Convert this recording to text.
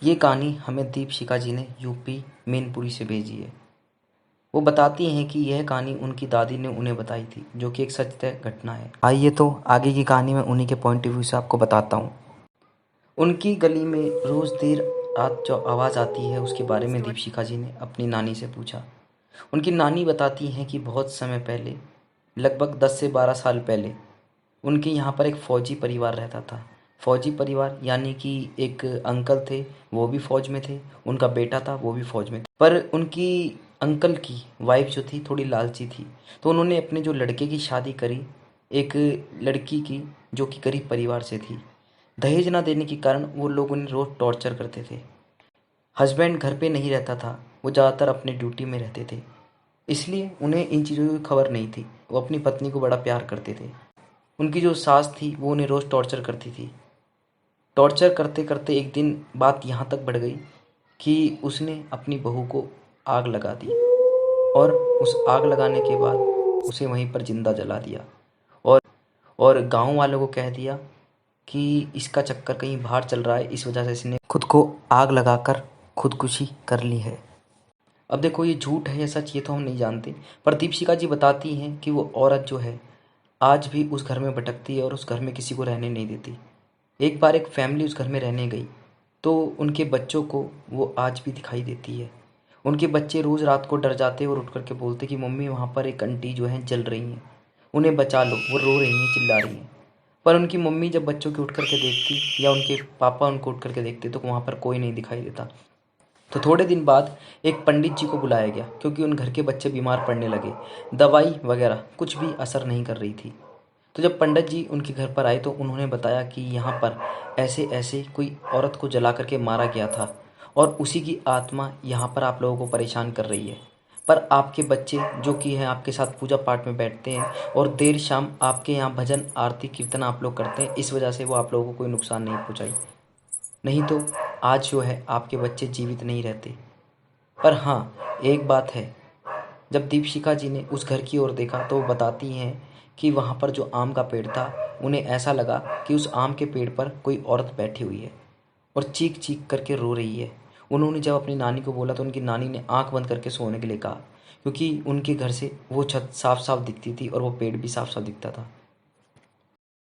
ये कहानी हमें दीपशिखा जी ने यूपी मैनपुरी से भेजी है। वो बताती हैं कि यह कहानी उनकी दादी ने उन्हें बताई थी, जो कि एक सत्य घटना है। आइए तो आगे की कहानी मैं उन्हीं के पॉइंट ऑफ व्यू से आपको बताता हूँ। उनकी गली में रोज़ देर रात जो आवाज़ आती है उसके बारे में दीपशिखा जी ने अपनी नानी से पूछा। उनकी नानी बताती हैं कि बहुत समय पहले, लगभग 10 से 12 साल पहले, उनके यहाँ पर एक फ़ौजी परिवार रहता था। फ़ौजी परिवार यानी कि एक अंकल थे, वो भी फ़ौज में थे, उनका बेटा था, वो भी फ़ौज में था। पर उनकी अंकल की वाइफ़ जो थी थोड़ी लालची थी, तो उन्होंने अपने जो लड़के की शादी करी एक लड़की की जो कि गरीब परिवार से थी। दहेज ना देने के कारण वो लोग उन्हें रोज़ टॉर्चर करते थे। हस्बैंड घर पे नहीं रहता था, वो ज़्यादातर अपने ड्यूटी में रहते थे, इसलिए उन्हें इन चीज़ों की खबर नहीं थी। वो अपनी पत्नी को बड़ा प्यार करते थे। उनकी जो सास थी वो उन्हें रोज़ टॉर्चर करती थी। टॉर्चर करते करते एक दिन बात यहाँ तक बढ़ गई कि उसने अपनी बहू को आग लगा दी और उस आग लगाने के बाद उसे वहीं पर जिंदा जला दिया और गांव वालों को कह दिया कि इसका चक्कर कहीं बाहर चल रहा है, इस वजह से इसने खुद को आग लगाकर खुदकुशी कर ली है। अब देखो, ये झूठ है या सच ये तो हम नहीं जानते, पर दीपशिखा जी बताती हैं कि वो औरत जो है आज भी उस घर में भटकती है और उस घर में किसी को रहने नहीं देती। एक बार एक फैमिली उस घर में रहने गई तो उनके बच्चों को वो आज भी दिखाई देती है। उनके बच्चे रोज़ रात को डर जाते और उठ करके बोलते कि मम्मी वहाँ पर एक आंटी जो हैं जल रही हैं, उन्हें बचा लो, वो रो रही हैं, चिल्ला रही हैं। पर उनकी मम्मी जब बच्चों की उठ करके देखती या उनके पापा उनको उठ करके देखते तो वहाँ पर कोई नहीं दिखाई देता। तो थोड़े दिन बाद एक पंडित जी को बुलाया गया क्योंकि उन घर के बच्चे बीमार पड़ने लगे। दवाई वगैरह कुछ भी असर नहीं कर रही थी। तो जब पंडित जी उनके घर पर आए तो उन्होंने बताया कि यहाँ पर ऐसे ऐसे कोई औरत को जला करके मारा गया था और उसी की आत्मा यहाँ पर आप लोगों को परेशान कर रही है। पर आपके बच्चे जो कि हैं आपके साथ पूजा पाठ में बैठते हैं और देर शाम आपके यहाँ भजन आरती कीर्तन आप लोग करते हैं, इस वजह से वो आप लोगों को कोई नुकसान नहीं पहुँचाई, नहीं तो आज जो है आपके बच्चे जीवित नहीं रहते। पर हाँ, एक बात है, जब दीपशिखा जी ने उस घर की ओर देखा तो वो बताती हैं कि वहाँ पर जो आम का पेड़ था, उन्हें ऐसा लगा कि उस आम के पेड़ पर कोई औरत बैठी हुई है और चीख चीख करके रो रही है। उन्होंने जब अपनी नानी को बोला तो उनकी नानी ने आंख बंद करके सोने के लिए कहा, क्योंकि उनके घर से वो छत साफ साफ दिखती थी और वो पेड़ भी साफ साफ दिखता था।